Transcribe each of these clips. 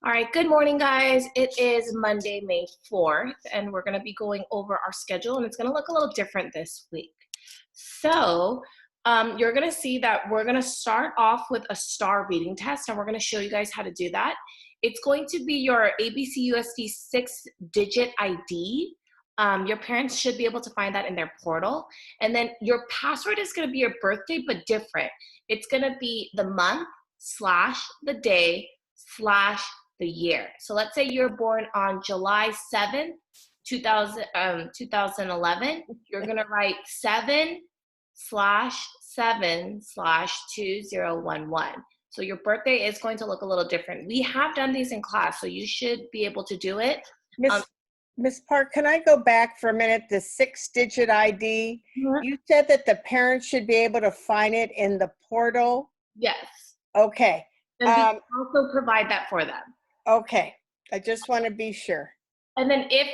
All right, good morning, guys. It is Monday, May 4th, and we're going to be going over our schedule, and it's going to look a little different this week. So you're going to see that we're going to start off with a star reading test, and we're going to show you guys how to do that. It's going to be your ABCUSD 6-digit ID. Your parents should be able to find that in their portal. And then your password is going to be your birthday, but different. It's going to be the month / the day / the year. So let's say you're born on July 7th, 2011. You're going to write 7/7/2011. So your birthday is going to look a little different. We have done these in class, so you should be able to do it. Miss Park, can I go back for a minute? The 6-digit ID, you said that the parents should be able to find it in the portal? Yes. Okay. And we also provide that for them. Okay. I just want to be sure. And then if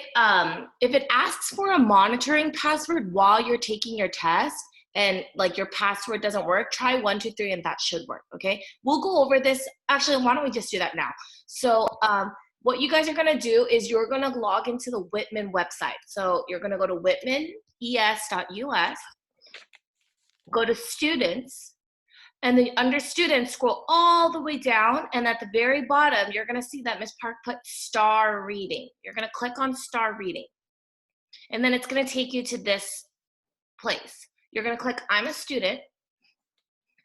it asks for a monitoring password while you're taking your test and like your password doesn't work, try 1, 2, 3 and that should work, okay? We'll go over this. Actually, why don't we just do that now? So what you guys are going to do is you're going to log into the Whitman website. So you're going to go to whitmanes.us, go to students, and then under students, scroll all the way down. And at the very bottom, you're going to see that Ms. Park put star reading. You're going to click on star reading. And then it's going to take you to this place. You're going to click I'm a student.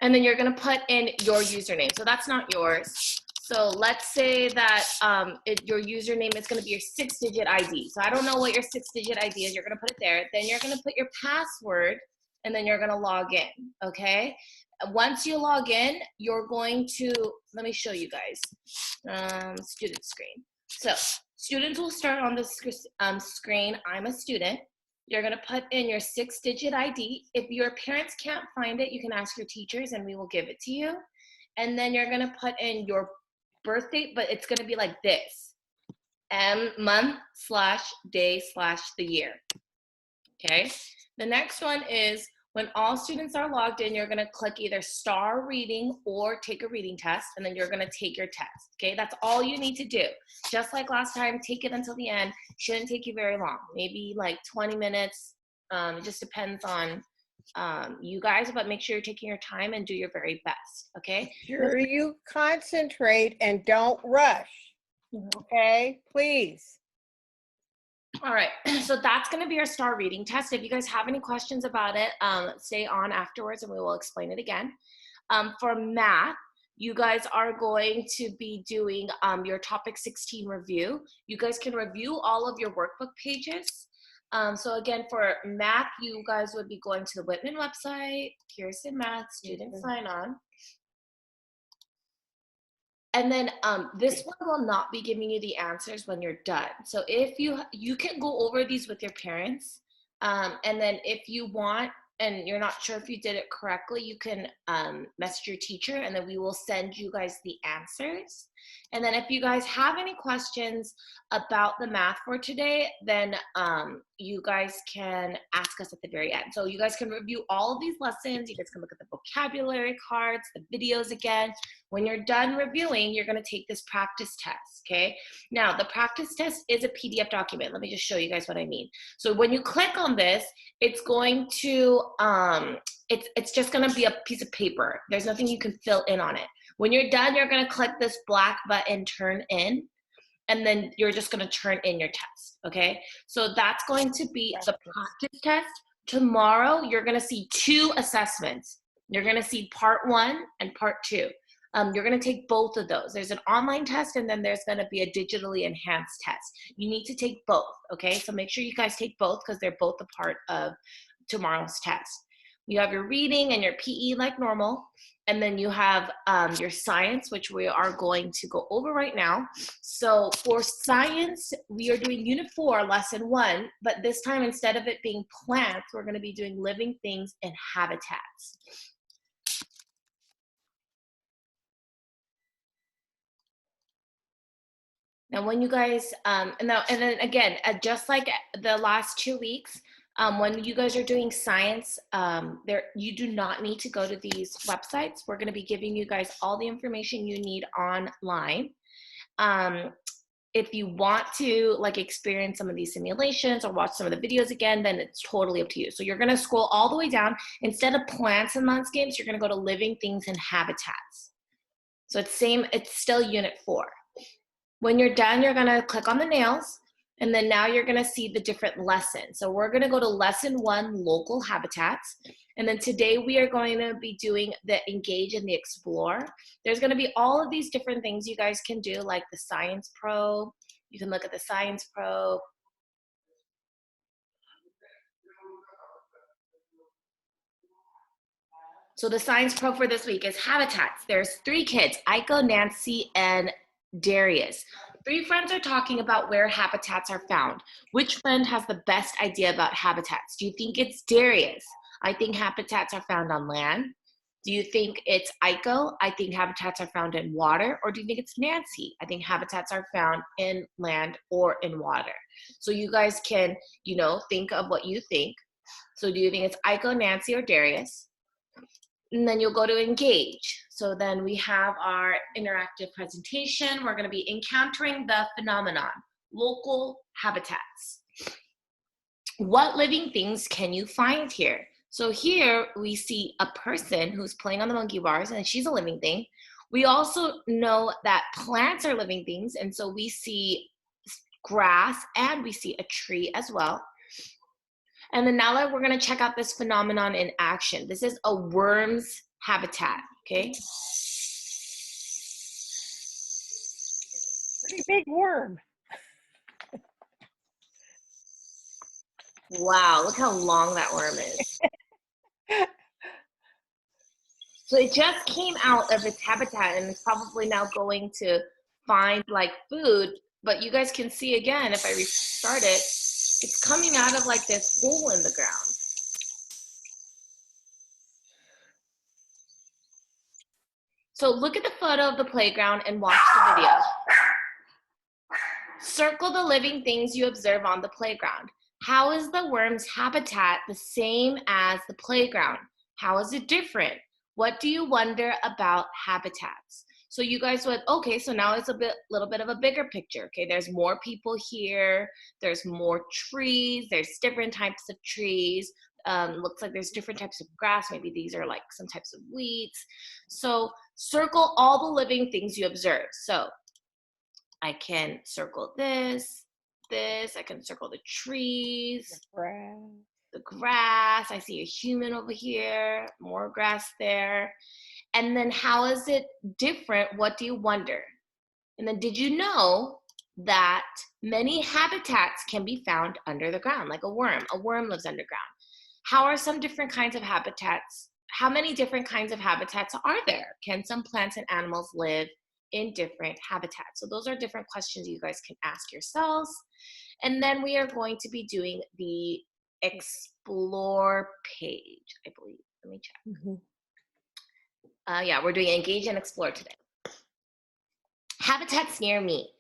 And then you're going to put in your username. So that's not yours. So let's say that your username is going to be your 6-digit ID. So I don't know what your 6-digit ID is. You're going to put it there. Then you're going to put your password, and then you're going to log in, okay? Once you log in, you're going to, let me show you guys, student screen. So students will start on this screen, I'm a student. You're going to put in your 6-digit ID. If your parents can't find it, you can ask your teachers, and we will give it to you. And then you're going to put in your birthday, but it's going to be like this, month / day / the year. Okay. The next one is when all students are logged in, you're going to click either star reading or take a reading test, and then you're going to take your test. Okay. That's all you need to do. Just like last time, take it until the end. Shouldn't take you very long, maybe like 20 minutes. It just depends on you guys, but make sure you're taking your time and do your very best, okay? Sure, you concentrate and don't rush, okay? Please. All right, so that's going to be our star reading test. If you guys have any questions about it, stay on afterwards and we will explain it again. For math, you guys are going to be doing your topic 16 review. You guys can review all of your workbook pages. So again, for math, you guys would be going to the Whitman website, Pearson Math, student sign on. And then this one will not be giving you the answers when you're done. So if you can go over these with your parents. And then if you want, and you're not sure if you did it correctly, you can message your teacher and then we will send you guys the answers. And then if you guys have any questions about the math for today, then you guys can ask us at the very end. So you guys can review all of these lessons. You guys can look at the vocabulary cards, the videos again. When you're done reviewing, you're going to take this practice test, okay? Now, the practice test is a PDF document. Let me just show you guys what I mean. So when you click on this, it's going to, it's just going to be a piece of paper. There's nothing you can fill in on it. When you're done, you're going to click this black button, turn in, and then you're just going to turn in your test, okay? So that's going to be the practice test. Tomorrow, you're going to see 2 assessments. You're going to see part 1 and part 2. You're going to take both of those. There's an online test, and then there's going to be a digitally enhanced test. You need to take both, okay? So make sure you guys take both because they're both a part of tomorrow's test. You have your reading and your PE like normal, and then you have your science, which we are going to go over right now. So for science, we are doing Unit 4, Lesson 1, but this time instead of it being plants, we're going to be doing living things and habitats. Now, when you guys, and then again, just like the last 2 weeks, when you guys are doing science, you do not need to go to these websites. We're going to be giving you guys all the information you need online. If you want to like experience some of these simulations or watch some of the videos again, then it's totally up to you. So you're gonna scroll all the way down. Instead of plants and landscapes, you're gonna go to living things and habitats. So it's still unit 4. When you're done, you're gonna click on the nails, and then now you're gonna see the different lessons. So we're gonna go to lesson 1, local habitats. And then today we are going to be doing the engage and the explore. There's gonna be all of these different things you guys can do, like the science probe. You can look at the science probe. So the science probe for this week is habitats. There's 3 kids, Aiko, Nancy, and Darius. 3 friends are talking about where habitats are found. Which friend has the best idea about habitats? Do you think it's Darius? I think habitats are found on land. Do you think it's Aiko? I think habitats are found in water. Or do you think it's Nancy? I think habitats are found in land or in water. So you guys can, think of what you think. So do you think it's Aiko, Nancy, or Darius? And then you'll go to engage. So then we have our interactive presentation. We're going to be encountering the phenomenon, local habitats. What living things can you find here? So here we see a person who's playing on the monkey bars, and she's a living thing. We also know that plants are living things, and so we see grass and we see a tree as well. And then now we're gonna check out this phenomenon in action. This is a worm's habitat, okay? Pretty big worm. Wow, look how long that worm is. So it just came out of its habitat and it's probably now going to find like food, but you guys can see again, if I restart it, it's coming out of like this hole in the ground. So look at the photo of the playground and watch the video. Circle the living things you observe on the playground. How is the worm's habitat the same as the playground? How is it different? What do you wonder about habitats? So you guys went, okay, so now it's little bit of a bigger picture. Okay, there's more people here. There's more trees. There's different types of trees. Looks like there's different types of grass. Maybe these are like some types of weeds. So circle all the living things you observe. So I can circle this. I can circle the trees, the grass. I see a human over here, more grass there. And then how is it different? What do you wonder? And then did you know that many habitats can be found under the ground, like a worm? A worm lives underground. How are some different kinds of habitats? How many different kinds of habitats are there? Can some plants and animals live in different habitats? So those are different questions you guys can ask yourselves. And then we are going to be doing the explore page, I believe. Let me check. Mm-hmm. Yeah, we're doing engage and explore today. Habitats near me.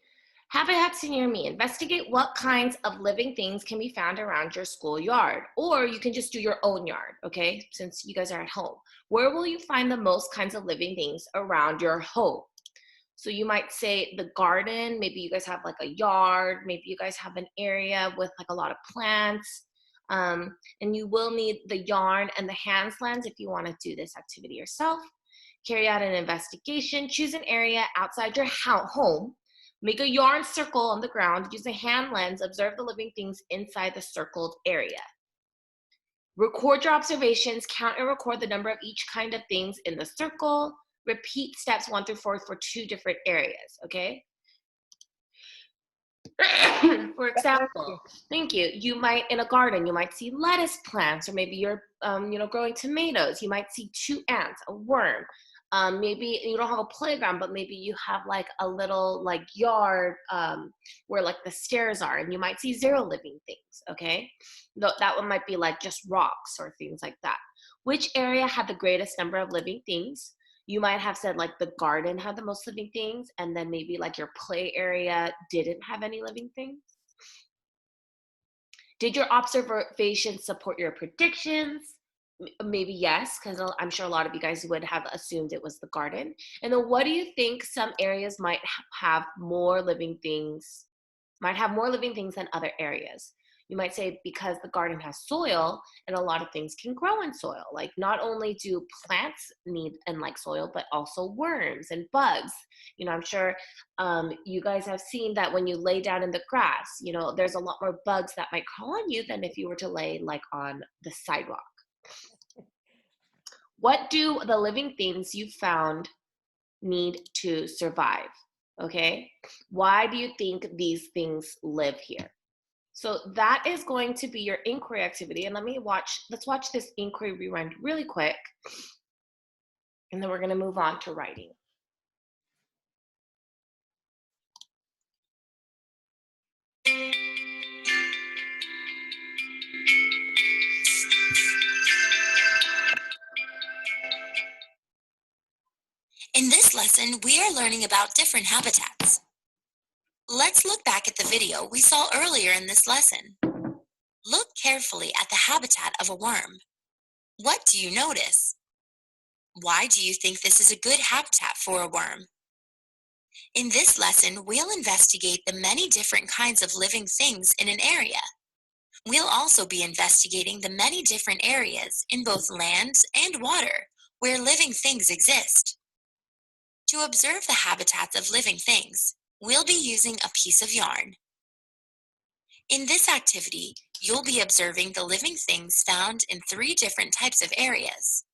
Habitats near me. Investigate what kinds of living things can be found around your school yard, or you can just do your own yard, okay? Since you guys are at home. Where will you find the most kinds of living things around your home? So you might say the garden, maybe you guys have like a yard, maybe you guys have an area with like a lot of plants, and you will need the yarn and the hands lens if you want to do this activity yourself. Carry out an investigation, choose an area outside your home, make a yarn circle on the ground, use a hand lens, observe the living things inside the circled area. Record your observations, count and record the number of each kind of things in the circle. Repeat steps 1 through 4 for 2 different areas, okay? For example, thank you. You might, in a garden, you might see lettuce plants, or maybe you're, growing tomatoes. You might see 2 ants, a worm. Maybe you don't have a playground, but maybe you have like a little like yard where like the stairs are, and you might see 0 living things, okay? That one might be like just rocks or things like that. Which area had the greatest number of living things? You might have said like the garden had the most living things, and then maybe like your play area didn't have any living things. Did your observations support your predictions? Maybe yes, because I'm sure a lot of you guys would have assumed it was the garden. And then what do you think some areas might have more living things, might have more living things than other areas? You might say because the garden has soil and a lot of things can grow in soil. Like not only do plants need and like soil, but also worms and bugs. I'm sure you guys have seen that when you lay down in the grass, there's a lot more bugs that might crawl on you than if you were to lay like on the sidewalk. What do the living things you found need to survive? Okay. Why do you think these things live here? So that is going to be your inquiry activity. And let's watch this inquiry rewind really quick. And then we're going to move on to writing. In this lesson, we are learning about different habitats. Let's look back at the video we saw earlier in this lesson. Look carefully at the habitat of a worm. What do you notice? Why do you think this is a good habitat for a worm? In this lesson, we'll investigate the many different kinds of living things in an area. We'll also be investigating the many different areas in both land and water where living things exist. To observe the habitats of living things, we'll be using a piece of yarn. In this activity, you'll be observing the living things found in 3 different types of areas.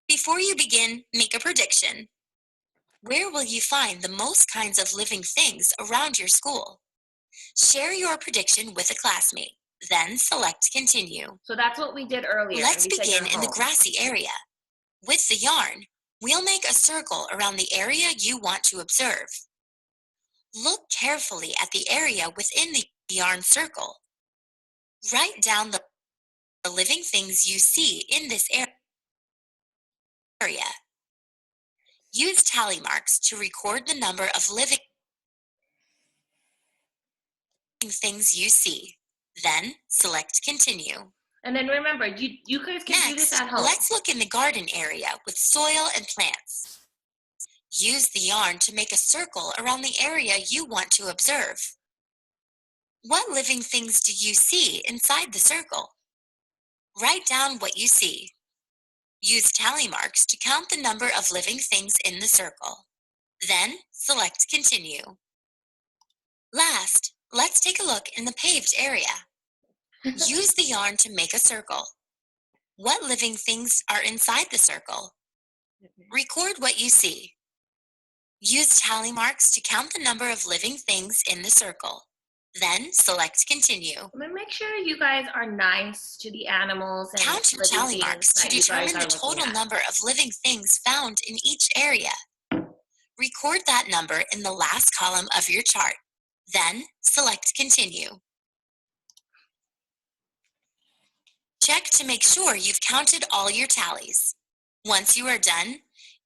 Before you begin, make a prediction. Where will you find the most kinds of living things around your school? Share your prediction with a classmate, then select Continue. So that's what we did earlier. Let's begin in the grassy area. With the yarn, we'll make a circle around the area you want to observe. Look carefully at the area within the yarn circle. Write down the living things you see in this area. Use tally marks to record the number of living things you see. Then select Continue. And then remember, you guys can do this at home. Let's look in the garden area with soil and plants. Use the yarn to make a circle around the area you want to observe. What living things do you see inside the circle? Write down what you see. Use tally marks to count the number of living things in the circle. Then select Continue. Last, let's take a look in the paved area. Use the yarn to make a circle. What living things are inside the circle? Record what you see. Use tally marks to count the number of living things in the circle. Then select Continue. Make sure you guys are nice to the animals. And count your tally marks to determine the total number of living things found in each area. Record that number in the last column of your chart. Then select Continue. Check to make sure you've counted all your tallies. Once you are done,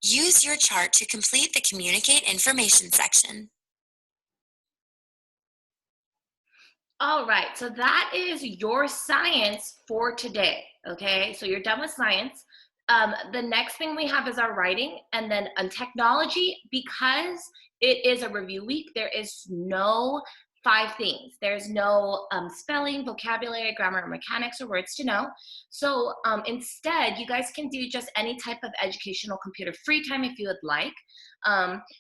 use your chart to complete the Communicate Information section. All right, so that is your science for today, okay? So you're done with science. The next thing we have is our writing, and then on technology, because it is a review week, there is no 5 things. There's no spelling, vocabulary, grammar, or mechanics, or words to know. So instead, you guys can do just any type of educational computer free time if you would like.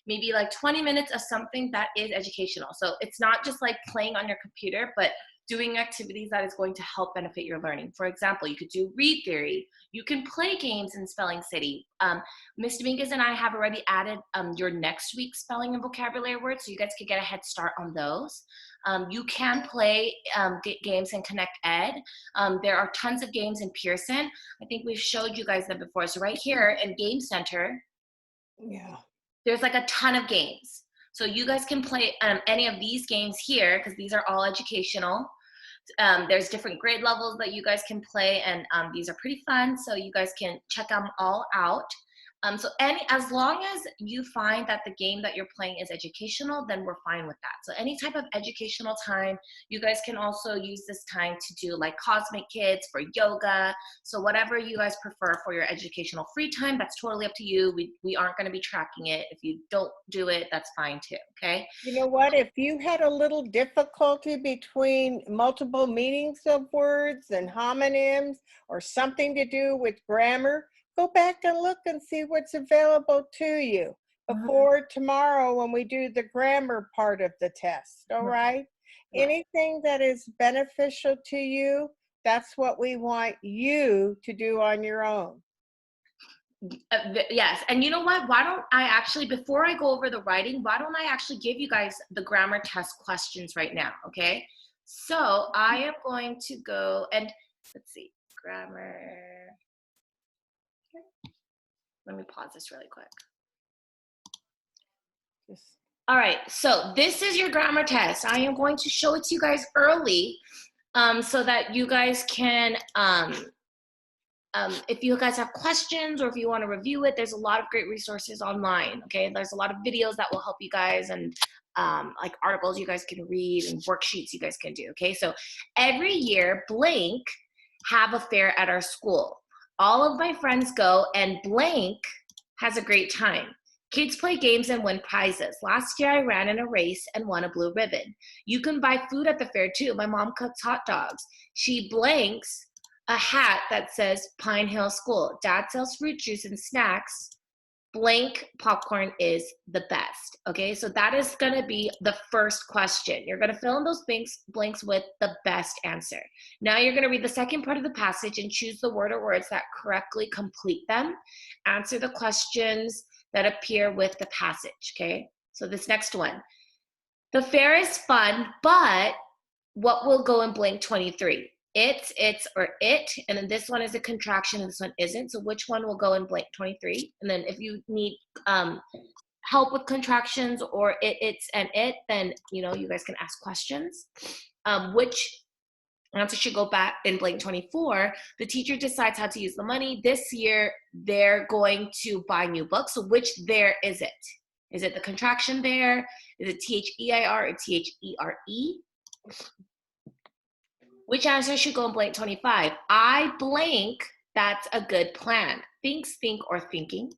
Maybe like 20 minutes of something that is educational. So it's not just like playing on your computer, but doing activities that is going to help benefit your learning. For example, you could do read theory. You can play games in Spelling City. Ms. Dominguez and I have already added your next week's spelling and vocabulary words, so you guys could get a head start on those. You can play games in Connect Ed. There are tons of games in Pearson. I think we've showed you guys them before. So right here in Game Center, there's like a ton of games. So you guys can play any of these games here because these are all educational. There's different grade levels that you guys can play, and these are pretty fun. So you guys can check them all out. So as long as you find that the game that you're playing is educational, then we're fine with that. So any type of educational time, you guys can also use this time to do like Cosmic Kids for yoga. So whatever you guys prefer for your educational free time, that's totally up to you. We aren't going to be tracking it. If you don't do it, that's fine too, okay? You know what? If you had a little difficulty between multiple meanings of words and homonyms or something to do with grammar, go back and look and see what's available to you before tomorrow when we do the grammar part of the test, all right? Yeah. Anything that is beneficial to you, that's what we want you to do on your own. Yes, and you know what? Why don't I actually, before I go over the writing, why don't I actually give you guys the grammar test questions right now, okay? So I am going to go and, let's see, grammar. Let me pause this really quick. All right, so this is your grammar test. I am going to show it to you guys early so that you guys can, if you guys have questions or if you want to review it, there's a lot of great resources online, okay? There's a lot of videos that will help you guys and like articles you guys can read and worksheets you guys can do, okay? So every year, blank have a fair at our school. All of my friends go and blank has a great time. Kids play games and win prizes. Last year I ran in a race and won a blue ribbon. You can buy food at the fair too. My mom cooks hot dogs. She blanks a hat that says Pine Hill School. Dad sells fruit juice and snacks. Blank popcorn is the best. Okay, so that is going to be the first question. You're going to fill in those blanks with the best answer. Now you're going to read the second part of the passage and choose the word or words that correctly complete them. Answer the questions that appear with the passage. Okay, so this next one. The fair is fun, but what will go in blank 23? It's, or it, and then this one is a contraction and this one isn't. So which one will go in blank 23? And then if you need help with contractions or it's, and it, then you guys can ask questions. Which answer should go back in blank 24? The teacher decides how to use the money. This year, they're going to buy new books. So which there is it? Is it the contraction there? Is it THEIR or THERE? Which answer should go in blank 25? I blank, that's a good plan. Thinks, think, or thinking.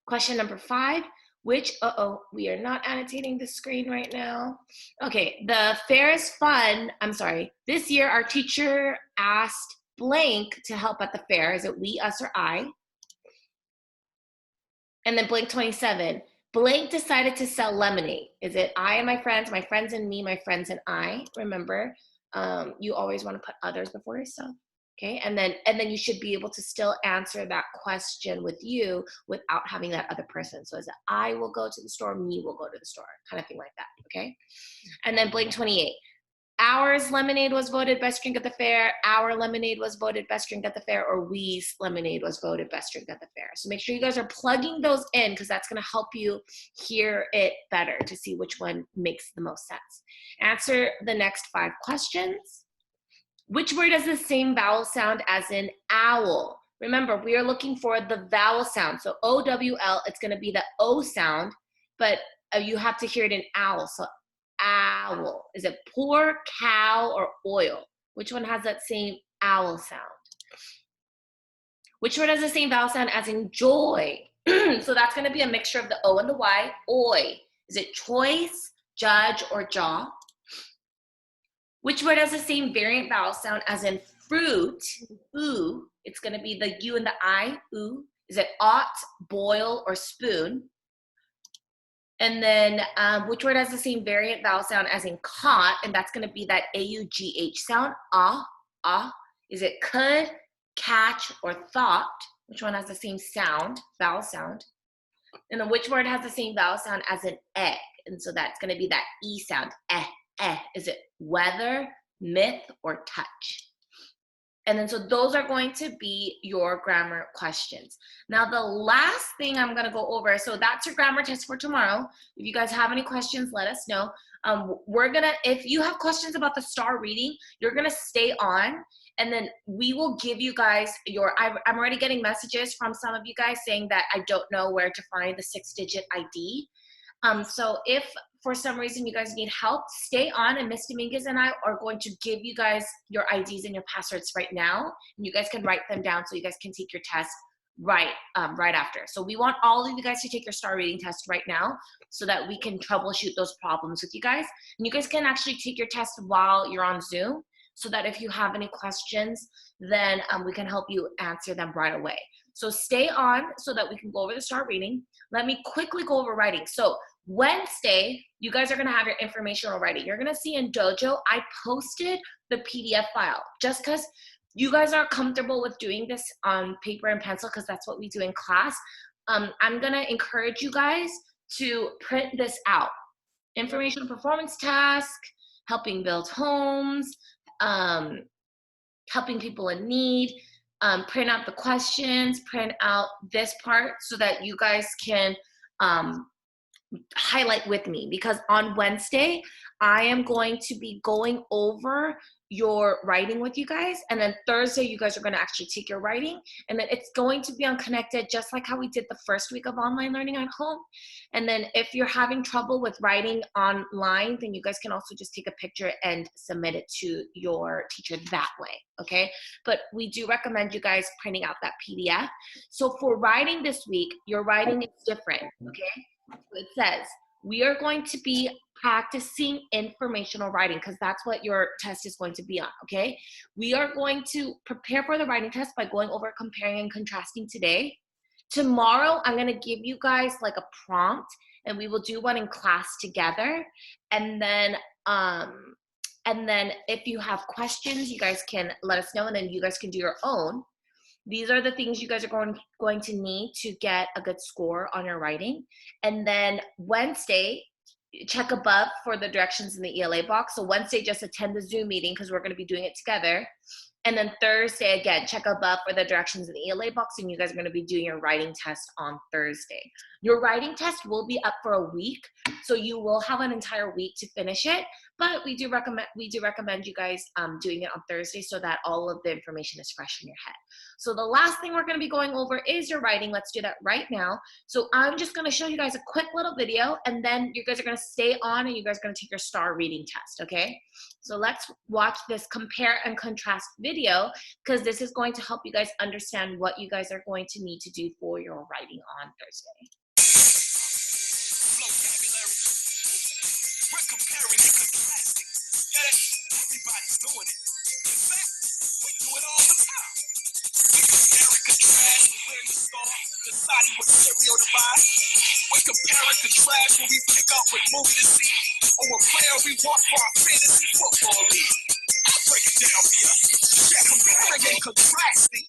Question number 5, which, we are not annotating the screen right now. Okay, the fair is fun. I'm sorry. This year, our teacher asked blank to help at the fair. Is it we, us, or I? And then blank 27. Blank decided to sell lemonade. Is it I and my friends and me, my friends and I? Remember, you always want to put others before yourself. Okay, and then you should be able to still answer that question with you without having that other person. So is it I will go to the store, me will go to the store, kind of thing like that. Okay, and then blank 28. Ours lemonade was voted best drink at the fair. Our lemonade was voted best drink at the fair, or we's lemonade was voted best drink at the fair. So make sure you guys are plugging those in because that's going to help you hear it better to see which one makes the most sense. Answer the next 5 questions. Which word has the same vowel sound as in owl? Remember, we are looking for the vowel sound. So O-W-L, it's going to be the O sound, but you have to hear it in owl. So owl. Is it pour, cow, or oil? Which one has that same owl sound? Which word has the same vowel sound as in joy? So that's going to be a mixture of the O and the Y. Oi. Is it choice, judge, or jaw? Which word has the same variant vowel sound as in fruit? Ooh. It's going to be the U and the I. Ooh. Is it ought, boil, or spoon? And then which word has the same variant vowel sound as in caught? And that's going to be that A-U-G-H sound. Ah, ah. Is it could, catch, or thought? Which one has the same sound, vowel sound? And then which word has the same vowel sound as in egg? And so that's going to be that E sound. Is it weather, myth, or touch? And then so those are going to be your grammar questions. Now the last thing I'm going to go over, so that's your grammar test for tomorrow. If you guys have any questions, let us know. If you have questions about the star reading, you're going to stay on And then we will give you guys I'm already getting messages from some of you guys saying that I don't know where to find the 6-digit ID. So if for some reason you guys need help, stay on, and Miss Dominguez and I are going to give you guys your IDs and your passwords right now, and you guys can write them down so you guys can take your test right after. So we want all of you guys to take your star reading test right now so that we can troubleshoot those problems with you guys. And you guys can actually take your test while you're on Zoom, so that if you have any questions, then we can help you answer them right away. So stay on so that we can go over the star reading. Let me quickly go over writing. So Wednesday, you guys are gonna have your informational writing. You're gonna see in Dojo, I posted the PDF file just because you guys are comfortable with doing this on paper and pencil, because that's what we do in class. I'm gonna encourage you guys to print this out. Informational performance task, helping build homes, helping people in need. Print out the questions, print out this part so that you guys can highlight with me, because on Wednesday, I am going to be going over your writing with you guys, and then Thursday, you guys are going to actually take your writing, and then it's going to be unconnected, just like how we did the first week of online learning at home. And then if you're having trouble with writing online, then you guys can also just take a picture and submit it to your teacher that way, okay? But we do recommend you guys printing out that PDF. So for writing this week, your writing is different, okay? It says, we are going to be practicing informational writing, because that's what your test is going to be on, okay? We are going to prepare for the writing test by going over comparing and contrasting today. Tomorrow, I'm going to give you guys like a prompt, and we will do one in class together. And then if you have questions, you guys can let us know, and then you guys can do your own. These are the things you guys are going to need to get a good score on your writing. And then Wednesday, check above for the directions in the ELA box. So Wednesday, just attend the Zoom meeting because we're going to be doing it together. And then Thursday, again, check above for the directions in the ELA box, and you guys are going to be doing your writing test on Thursday. Your writing test will be up for a week, so you will have an entire week to finish it. But we do recommend you guys doing it on Thursday so that all of the information is fresh in your head. So the last thing we're going to be going over is your writing. Let's do that right now. So I'm just going to show you guys a quick little video, and then you guys are going to stay on, and you guys are going to take your star reading test, okay? So let's watch this compare and contrast video, because this is going to help you guys understand what you guys are going to need to do for your writing on Thursday. We're comparing and contrasting. Get it? Everybody's doing it. In fact, we do it all the time. We compare and contrast when we're in the store, deciding what cereal to buy. We compare and contrast when we pick up what movie to see, or what player we want for our fantasy football league. I'll break it down for you. Yeah, comparing and contrasting.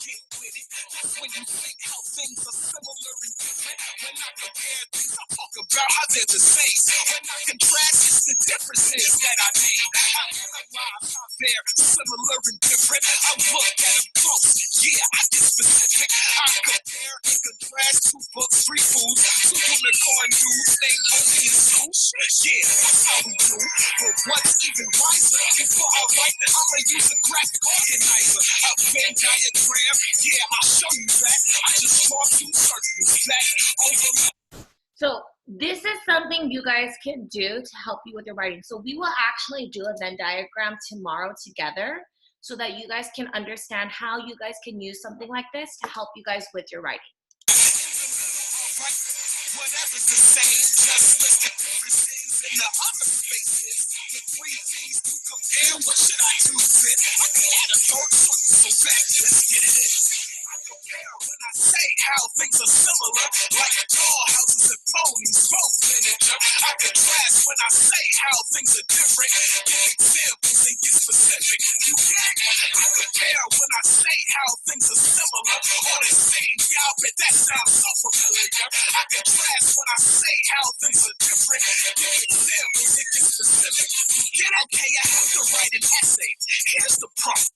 Get with it. That's when you think how things are similar and different. When I compare things, I talk about how they're the same. When I contrast, it's the differences that I made. I analyze how they're similar and different. I look at them close. Yeah, I get specific. I compare and contrast 2 books, 3 foods, 2 unicorn dudes named Omi and Zeus. Yeah, that's how we do. But what's even wiser, before I write, I'ma use a graphic organizer. A Venn diagram, yeah, I'll show you that. I just draw 2 circles that overlap. So this is something you guys can do to help you with your writing. So we will actually do a Venn diagram tomorrow together so that you guys can understand how you guys can use something like this to help you guys with your writing. Whatever's the same, just list the differences in the other spaces. The 3 things to compare, what should I choose in? I can add a third circle, so back, let's get it in. I compare when I say how things are similar, like dollhouses and ponies, both miniature. I contrast when I say how things are different, give examples and get specific. You get it? I compare when I say how things are similar, or the same. Yeah, I bet that sounds so familiar. I contrast when I say how things are different, give examples and get specific. You get it? Okay, I have to write an essay. Here's the prompt.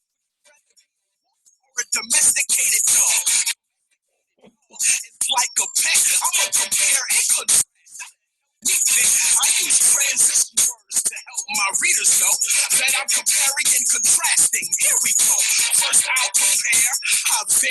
Or a domesticated dog. It's like a pet. I'ma compare and contrast. I use transition words to help my readers know that I'm comparing and contrasting. Here we go.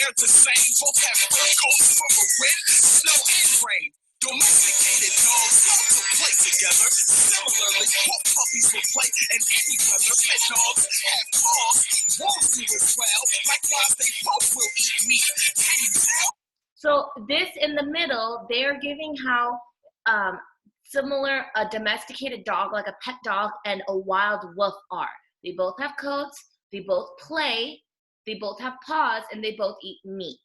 they're the same. Both have fur coats from the wind, snow, and rain. Domesticated dogs love to play together. Similarly, both puppies will play in any weather. Pet dogs have paws, wolves do as well. Likewise, they both will eat meat. Can you tell? So this in the middle, they're giving how similar a domesticated dog, like a pet dog, and a wild wolf are. They both have coats, they both play, they both have paws, and they both eat meat.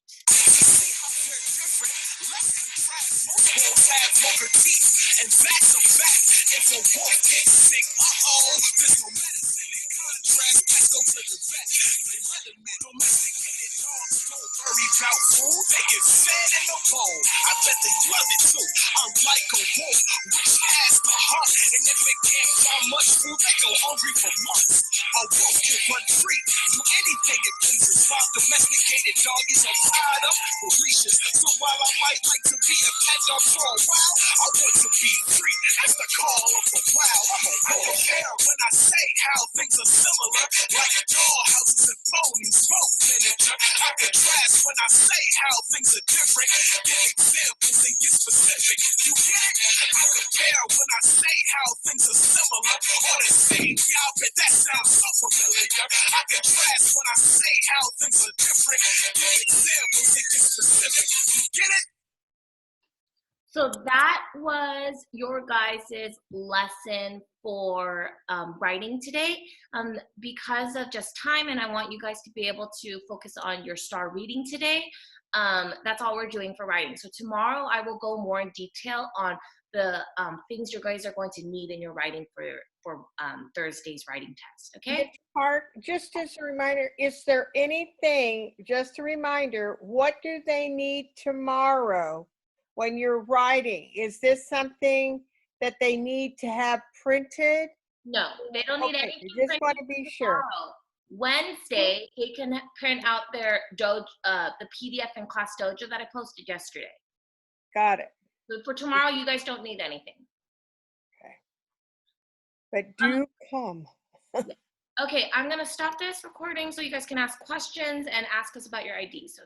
Wolves have longer teeth, and that's a fact. If a wolf gets sick, there's no medicine. In contrast, let's go to the vet. They let him in. Domesticated dogs don't worry about food. They get fed in the bowl. I bet they love it too. Unlike a wolf, which has the heart, and if it can't find much food, they go hungry for months. A wolf can run free, do anything it pleases. While domesticated doggies are tied up for leashes. So while I might like to be a pet dog for a while, I want to be free. That's the call of the wild. I'm a compare when I say how things are similar, like dollhouses and ponies, both miniature. I contrast when I say how things are different. Give examples and get specific. You get it? I compare when I say how things are similar or the same. Yeah, I bet that sounds so familiar. I contrast when I say how things are different. Give examples and get specific. You get it? So that was your guys' lesson for writing today. Because of just time, and I want you guys to be able to focus on your star reading today, that's all we're doing for writing. So tomorrow I will go more in detail on the things you guys are going to need in your writing for Thursday's writing test, okay? Ms. Park, just as a reminder, is there anything, just a reminder, what do they need tomorrow when you're writing? Is this something that they need to have printed? No, they don't need Okay, anything. I just want to be sure. Tomorrow. Wednesday, they can print out their Dojo, the PDF in Class Dojo that I posted yesterday. Got it. So for tomorrow, you guys don't need anything. But do come. Okay, I'm gonna stop this recording so you guys can ask questions and ask us about your ID. So